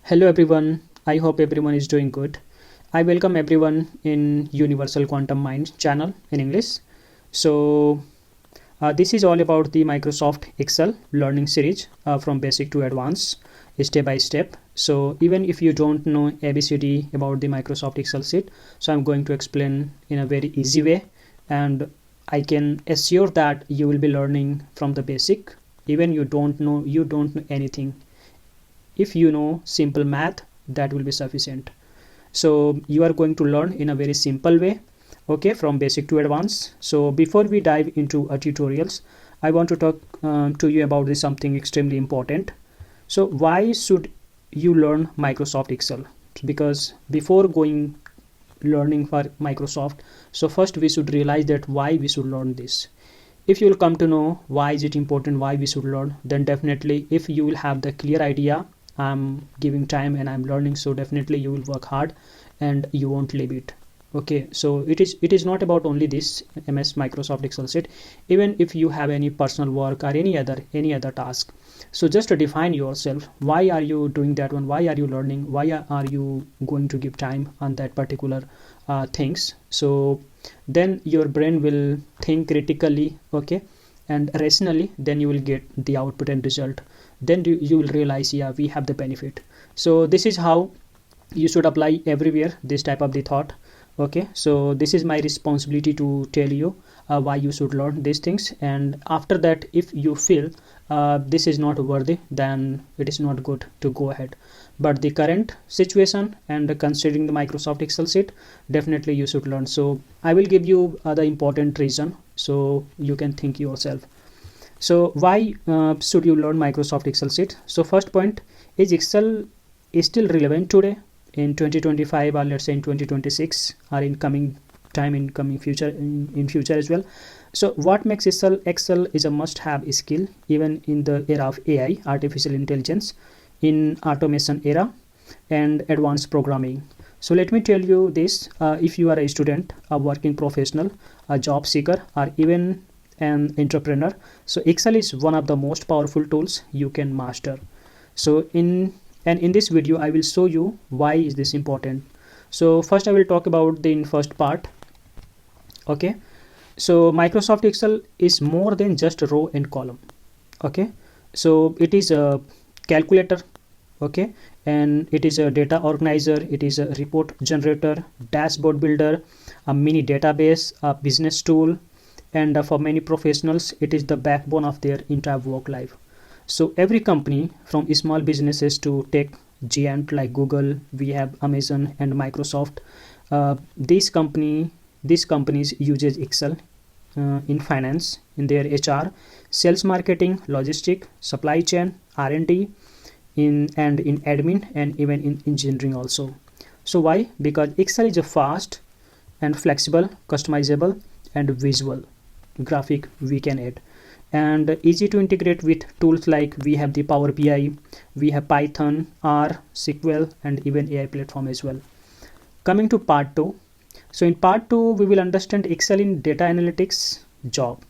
Hello everyone, I hope everyone is doing good. I welcome everyone in Universal Quantum Mind channel in English. This is all about the Microsoft Excel learning series from basic to advanced, step by step. So even if you don't know ABCD about the Microsoft Excel sheet, so I'm going to explain in a very easy way, and I can assure that you will be learning from the basic. Even you don't know anything. If you know simple math, that will be sufficient. So you are going to learn in a very simple way, okay, from basic to advanced. So before we dive into tutorials, I want to talk to you about this something extremely important. So why should you learn Microsoft Excel? Because before going learning for Microsoft, so first we should realize that why we should learn this. If you will come to know why is it important, why we should learn, then definitely if you will have the clear idea, I'm giving time and I'm learning, so definitely you will work hard and you won't leave it. Okay, so it is not about only this MS Microsoft Excel sheet. Even if you have any personal work or any other task, so just to define yourself, why are you doing that one, why are you learning, why are you going to give time on that particular things. So then your brain will think critically, okay, and rationally, then you will get the output and result. Then you will realize, yeah, we have the benefit. So this is how you should apply everywhere this type of the thought. Okay, so this is my responsibility to tell you why you should learn these things, and after that if you feel this is not worthy, then it is not good to go ahead. But the current situation and considering the Microsoft Excel sheet, definitely you should learn. So I will give you the important reason so you can think yourself. So why should you learn Microsoft Excel sheet? So first point is, Excel is still relevant today in 2025, or let's say in 2026, or in coming time, in coming future, in future as well. So what makes Excel is a must-have skill even in the era of AI, artificial intelligence, in automation era and advanced programming. So let me tell you this, if you are a student, a working professional, a job seeker, or even an entrepreneur, so Excel is one of the most powerful tools you can master. So in this video I will show you why is this important. So first I will talk about the first part. Okay, so Microsoft Excel is more than just a row and column. Okay, so it is a calculator, okay, and it is a data organizer, it is a report generator, dashboard builder, a mini database, a business tool, and for many professionals it is the backbone of their entire work life. So every company, from small businesses to tech giant like Google, we have Amazon and Microsoft, these companies uses Excel in finance, in their HR, sales, marketing, logistics, supply chain, R&D, in admin, and even in engineering also. So why? Because Excel is a fast and flexible, customizable and visual graphic we can add, and easy to integrate with tools like we have the Power BI, we have Python, R, SQL, and even AI platform as well. Coming to part 2. So in part 2 we will understand Excel in data analytics job.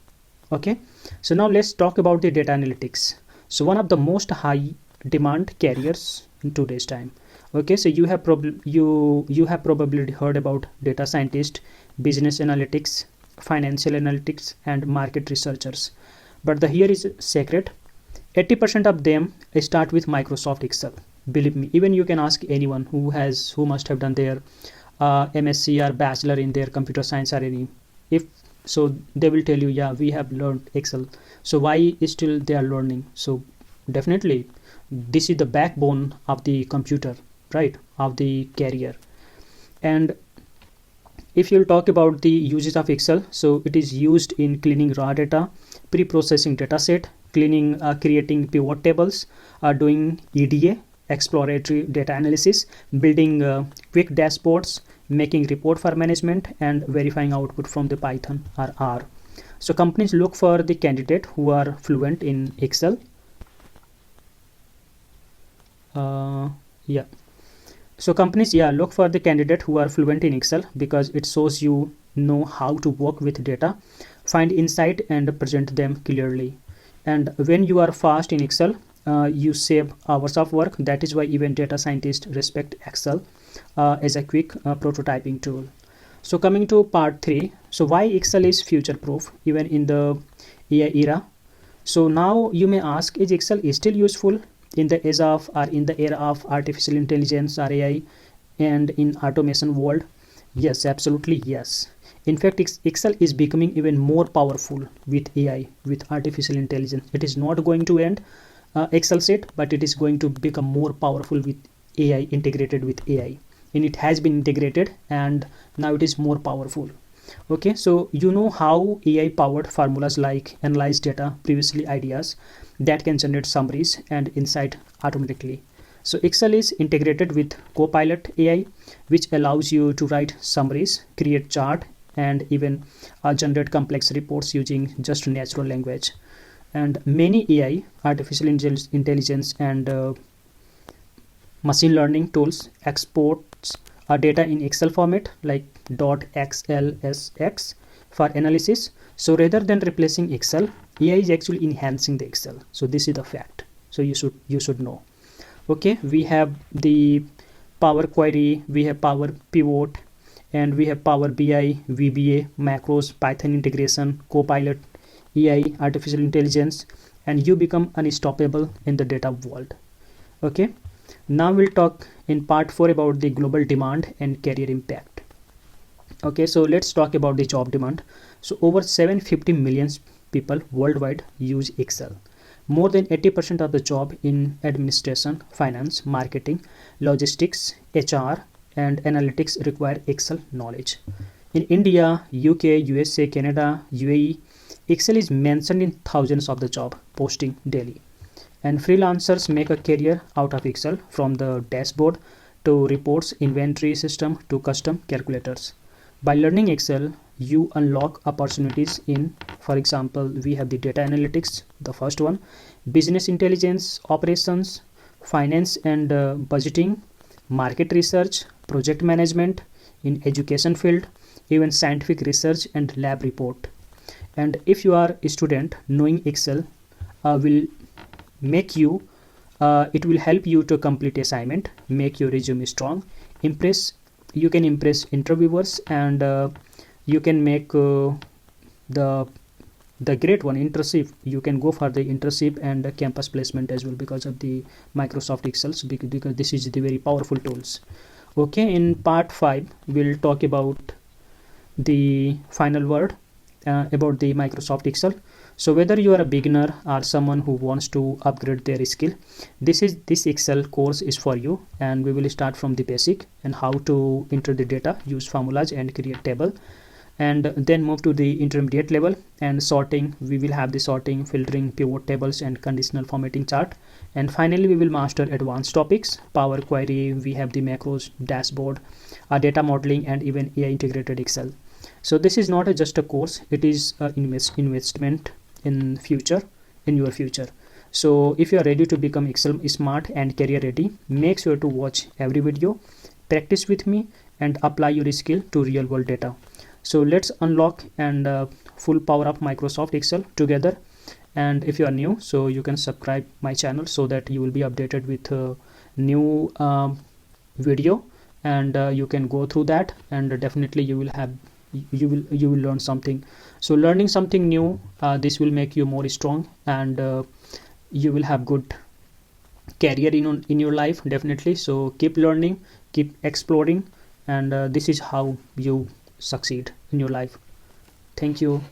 Okay, so now let's talk about the data analytics. So one of the most high demand careers in today's time. Okay, so you have probably heard about data scientist, business analytics, financial analytics, and market researchers. But the here is secret, 80% of them start with Microsoft Excel. Believe me, even you can ask anyone who must have done their MSc or bachelor in their computer science or any, if so they will tell you, yeah, we have learned Excel. So why still they are learning? So definitely this is the backbone of the computer, right, of the career. And if you'll talk about the uses of Excel, so it is used in cleaning raw data, pre-processing data set, cleaning, creating pivot tables, doing EDA, exploratory data analysis, building quick dashboards, making report for management, and verifying output from the Python or R. So companies look for the candidate who are fluent in Excel. So companies, look for the candidate who are fluent in Excel, because it shows you know how to work with data, find insight, and present them clearly. And when you are fast in Excel, you save hours of work. That is why even data scientists respect Excel as a quick prototyping tool. So coming to part 3, so why Excel is future proof even in the AI era. So now you may ask, is Excel is still useful in the age of, or in the era of artificial intelligence or AI and in automation world? Yes, absolutely yes. In fact, Excel is becoming even more powerful with AI, with artificial intelligence. It is not going to end Excel sheet, but it is going to become more powerful with AI, integrated with AI. And it has been integrated and now it is more powerful. Okay, so you know how AI powered formulas like analyze data, previously ideas that can generate summaries and insight automatically. So Excel is integrated with Copilot AI, which allows you to write summaries, create chart, and even generate complex reports using just natural language. And many AI, artificial intelligence, and machine learning tools exports data in Excel format like .xlsx for analysis. So rather than replacing Excel, AI is actually enhancing the Excel. So this is the fact. So you should know. Okay, we have the Power Query, we have Power Pivot, and we have Power BI, VBA, macros, Python integration, Copilot, AI, artificial intelligence, and you become unstoppable in the data world. Okay, now we'll talk in part 4 about the global demand and career impact. Okay, so let's talk about the job demand. So over 750 million people worldwide use Excel. More than 80% of the job in administration, finance, marketing, logistics, HR, and analytics require Excel knowledge. In India, UK, USA, Canada, UAE, Excel is mentioned in thousands of the job posting daily. And freelancers make a career out of Excel, from the dashboard to reports, inventory system to custom calculators. By learning Excel, you unlock opportunities in, for example, we have the data analytics, the first one, business intelligence, operations, finance and budgeting, market research, project management, in education field, even scientific research and lab report. And if you are a student, knowing Excel will make you it will help you to complete assignment, make your resume strong, impress, you can impress interviewers, and you can make the great one internship. You can go for the internship and campus placement as well because of the Microsoft Excel, because this is the very powerful tools. Okay, in part 5 we'll talk about the final word about the Microsoft Excel. So whether you are a beginner or someone who wants to upgrade their skill, this Excel course is for you. And we will start from the basic and how to enter the data, use formulas and create table, and then move to the intermediate level and sorting. We will have the sorting, filtering, pivot tables and conditional formatting chart. And finally we will master advanced topics, Power Query, we have the macros, dashboard, data modeling, and even AI integrated Excel. So this is not just a course, it is an investment in your future. So if you are ready to become Excel smart and career ready, make sure to watch every video, practice with me, and apply your skill to real world data. So let's unlock and full power of Microsoft Excel together. And if you are new, so you can subscribe my channel so that you will be updated with new video, and you can go through that, and definitely you will learn something. So learning something new, this will make you more strong, and you will have good career in your life, definitely. So keep learning, keep exploring, and this is how you succeed in your life. Thank you.